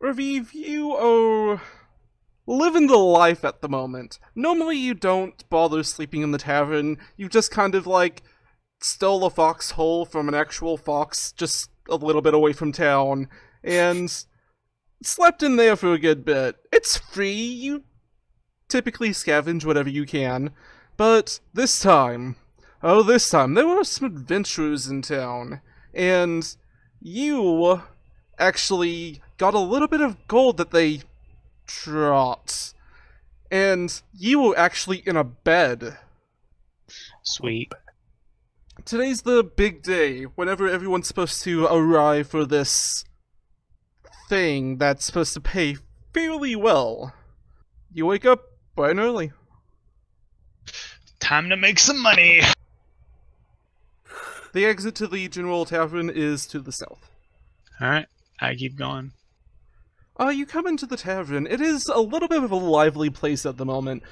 Raviv, you are living the life at the moment. Normally you don't bother sleeping in the tavern, you just kind of stole a foxhole from an actual fox just a little bit away from town, and slept in there for a good bit. It's free, you typically scavenge whatever you can, but this time, there were some adventurers in town, and you actually got a little bit of gold that they dropped. And you were actually in a bed. Sweet. Today's the big day, whenever everyone's supposed to arrive for this thing that's supposed to pay fairly well. You wake up bright and early. Time to make some money. The exit to the General Tavern is to the south. Alright, I keep going. You come into the tavern. It is a little bit of a lively place at the moment.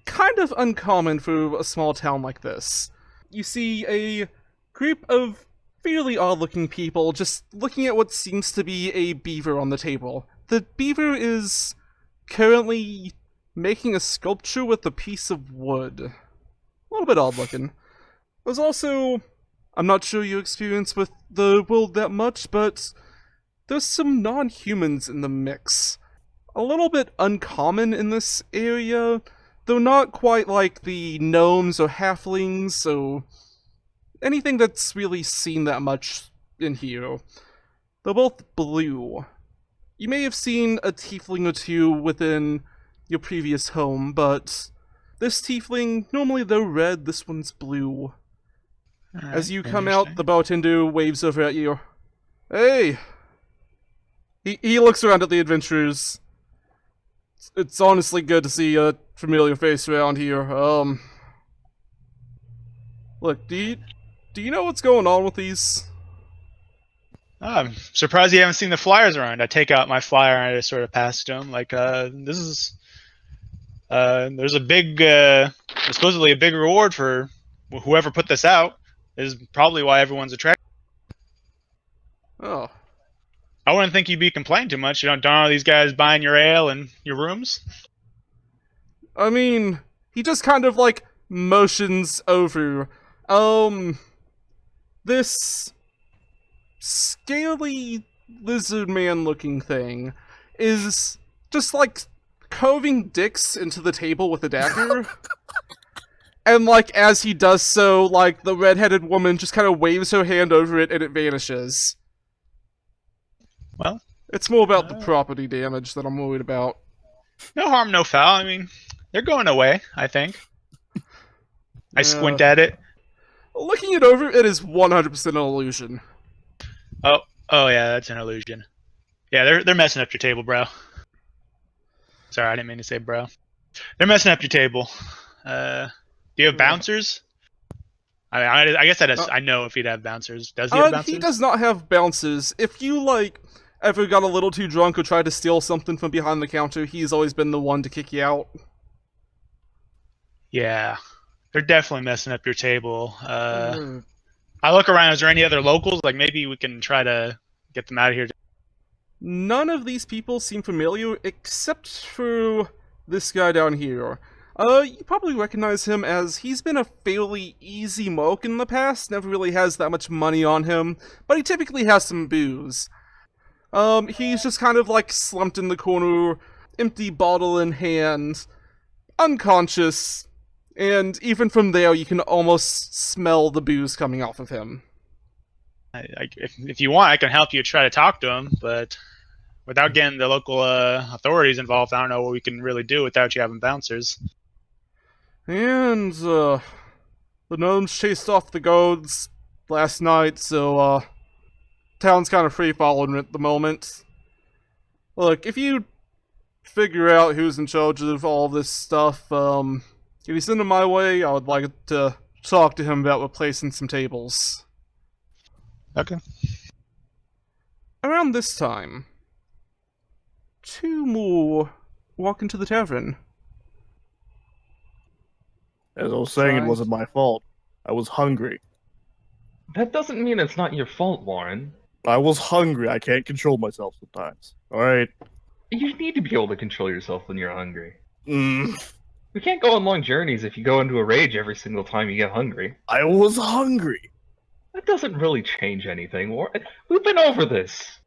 Kind of uncommon for a small town like this. You see a group of fairly odd-looking people just looking at what seems to be a beaver on the table. The beaver is currently making a sculpture with a piece of wood. A little bit odd-looking. There's also... I'm not sure your experience with the world that much, but there's some non-humans in the mix. A little bit uncommon in this area, though not quite like the gnomes or halflings or anything that's really seen that much in here. They're both blue. You may have seen a tiefling or two within your previous home, but this tiefling, normally they're red, this one's blue. Right, As you come out, the bartender waves over at you. Hey! He looks around at the adventurers. It's honestly good to see a familiar face around here. Look, do you know what's going on with these? I'm surprised you haven't seen the flyers around. I take out my flyer and I just sort of pass it to him. There's a big, supposedly a big reward for whoever put this out. This is probably why everyone's attracted. Oh. I wouldn't think you'd be complaining too much. You don't all these guys buying your ale and your rooms? I mean, he just kind of motions over. This scaly lizard man looking thing is just coving dicks into the table with a dagger. And as he does so, the red-headed woman just kind of waves her hand over it and it vanishes. Well, it's more about the property damage that I'm worried about. No harm, no foul. I mean, they're going away, I think. I squint at it. Looking it over, it is 100% an illusion. Oh yeah, that's an illusion. Yeah, they're messing up your table, bro. Sorry, I didn't mean to say bro. They're messing up your table. Do you have bouncers? I guess I know if he'd have bouncers. Does he have bouncers? He does not have bouncers. If you, ever got a little too drunk or tried to steal something from behind the counter, he's always been the one to kick you out. Yeah. They're definitely messing up your table. I look around. Is there any other locals? Maybe we can try to get them out of here. None of these people seem familiar, except for this guy down here. You probably recognize him as he's been a fairly easy moke in the past, never really has that much money on him, but he typically has some booze. He's just kind of slumped in the corner, empty bottle in hand, unconscious, and even from there you can almost smell the booze coming off of him. If you want, I can help you try to talk to him, but without getting the local authorities involved, I don't know what we can really do without you having bouncers. And, the gnomes chased off the goats last night, so, town's kind of free-falling at the moment. Look, if you figure out who's in charge of all this stuff, if you send him my way, I would like to talk to him about replacing some tables. Okay. Around this time, two more walk into the tavern. As I was saying, it wasn't my fault. I was hungry. That doesn't mean it's not your fault, Warren. I was hungry. I can't control myself sometimes. Alright? You need to be able to control yourself when you're hungry. Mm, We can't go on long journeys if you go into a rage every single time you get hungry. I was hungry. That doesn't really change anything. We've been over this.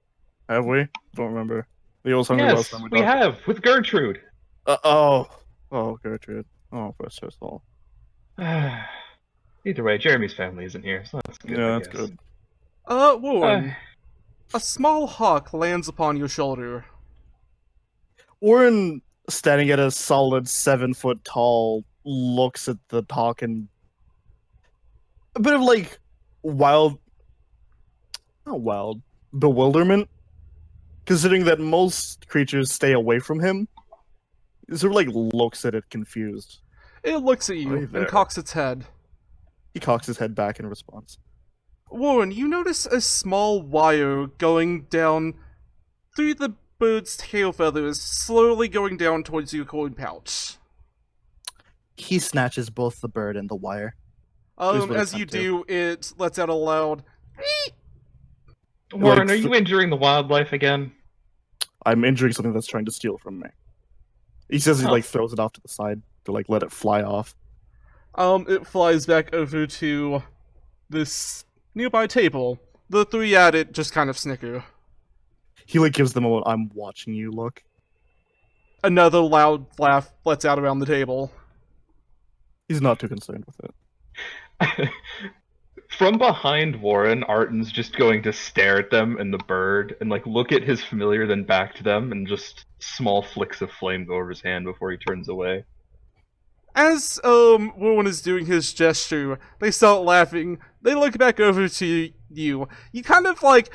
Have we? Don't remember. He was hungry last Yes, time we we talked. have, with Gertrude. Oh, Gertrude. Oh, bless her soul. Either way, Jeremy's family isn't here, so that's good, Yeah, I that's guess. good. Warren, a small hawk lands upon your shoulder. Warren, standing at a solid 7 foot tall, looks at the hawk and a bit of like wild, not wild, bewilderment, considering that most creatures stay away from him. He sort of like looks at it confused. It looks at Hi you there. and cocks its head. He cocks his head back in response. Warren, you notice a small wire going down through the bird's tail feathers, slowly going down towards your coin pouch. He snatches both the bird and the wire. Here's what As it's you up to. do, it lets out a loud Warren, like, are you injuring the wildlife again? I'm injuring something that's trying to steal from me. He says he Oh. like throws it off to the side to like let it fly off. It flies back over to this nearby table. The three at it just kind of snicker. He like gives them a "I'm watching you" look. Another loud laugh lets out around the table. He's not too concerned with it. From behind Warren, Arten's just going to stare at them and the bird, and like look at his familiar, then back to them, and just small flicks of flame go over his hand before he turns away. As Warren is doing his gesture, they start laughing. They look back over to you. You kind of like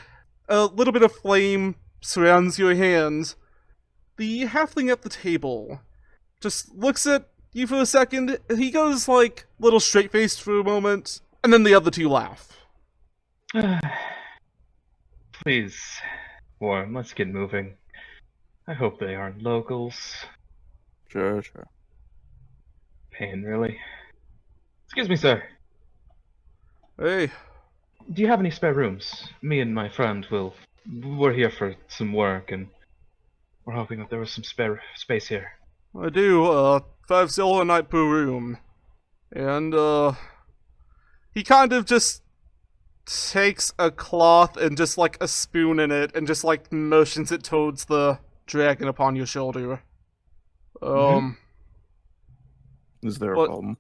a little bit of flame surrounds your hand. The halfling at the table just looks at you for a second. He goes like little straight faced for a moment, and then the other two laugh. Please, Warren, let's get moving. I hope they aren't locals. Sure. Pain, really. Excuse me, sir. Hey, Do you have any spare rooms? Me and my friend we're here for some work, and we're hoping that there was some spare space here. I do 5 silver a night per room, and he kind of just takes a cloth and just like a spoon in it and just like motions it towards the dragon upon your shoulder. Is there a What? problem?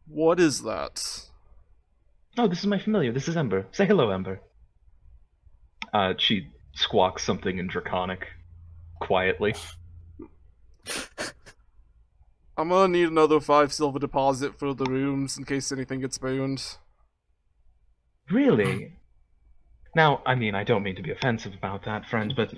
What is that? Oh, this is my familiar. This is Ember. Say hello, Ember. She squawks something in Draconic, quietly. I'm gonna need another 5 silver deposit for the rooms in case anything gets burned. Really? Now, I mean, I don't mean to be offensive about that, friend, but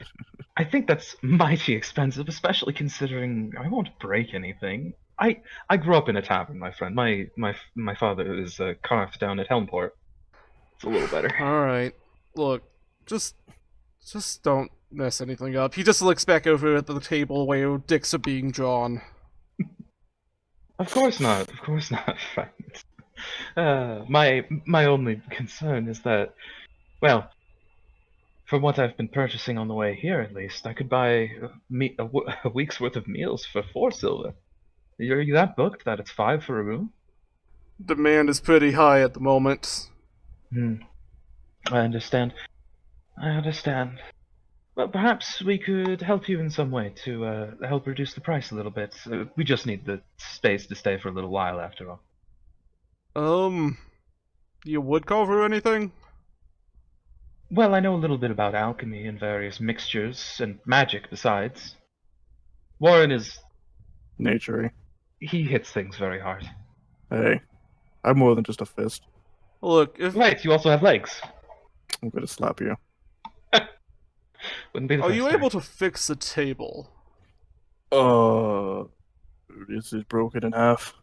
I think that's mighty expensive, especially considering I won't break anything. I grew up in a tavern, my friend. My father is a carf down at Helmport. It's a little better. Alright, look, just don't mess anything up. He just looks back over at the table where dicks are being drawn. Of course not, friend. My only concern is that, well, from what I've been purchasing on the way here, at least, I could buy a week's worth of meals for 4 silver. Are you that booked that it's 5 for a room? Demand is pretty high at the moment. I understand. Well, perhaps we could help you in some way to help reduce the price a little bit. We just need the space to stay for a little while, after all. You wood carve or anything? Well, I know a little bit about alchemy and various mixtures, and magic besides. Warren is... Nature. he hits things very hard. Hey, I'm more than just a fist. Look, if Right, you also have legs. I'm gonna slap you. Wouldn't be the are first you time. able to fix a table? Is it broken in half?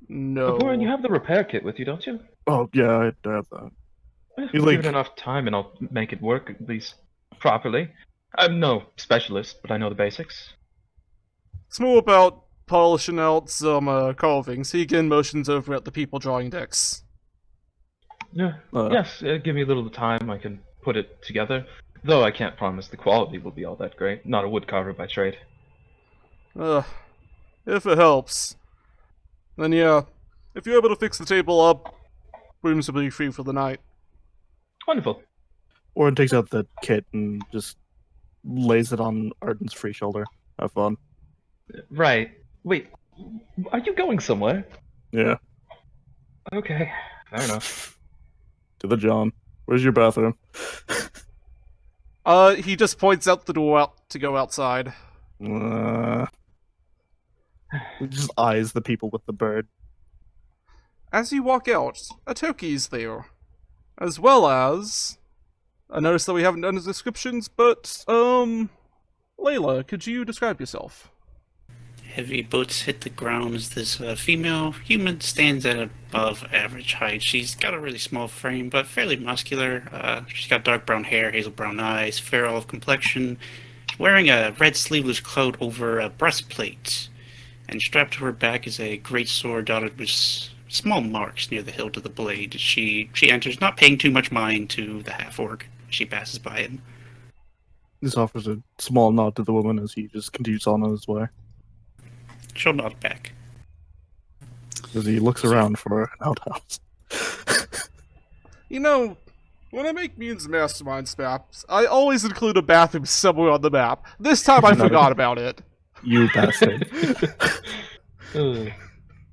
No. Warren, you have the repair kit with you, don't you? Oh yeah, I have that. Well, You give like- it enough time and I'll make it work at least properly. I'm no specialist, but I know the basics. It's more about polishing out some carvings. He again motions over at the people drawing decks. Yeah. Uh, Yes, give me a little time. I can put it together. Though I can't promise the quality will be all that great. Not a woodcarver by trade. If it helps. Then yeah, if you're able to fix the table up, rooms will be free for the night. Wonderful. Orin takes out the kit and just lays it on Arden's free shoulder. Have fun. Right. Wait, are you going somewhere? Yeah. Okay, fair enough. To the John. Where's your bathroom? He just points out the door out to go outside. He just eyes the people with the bird. As you walk out, a Toki's there. As well as... I noticed that we haven't done the descriptions, but, Layla, could you describe yourself? Heavy boots hit the ground as this female human stands at above average height. She's got a really small frame, but fairly muscular. She's got dark brown hair, hazel brown eyes, fair olive complexion, wearing a red sleeveless coat over a breastplate. And strapped to her back is a great sword dotted with small marks near the hilt of the blade. She enters, not paying too much mind to the half-orc. She passes by him. This offers a small nod to the woman as he just continues on his way. She'll nod back. As he looks around for an outhouse. You know, when I make Mutants Masterminds maps, I always include a bathroom somewhere on the map. This time I forgot about it. You bastard. Ugh.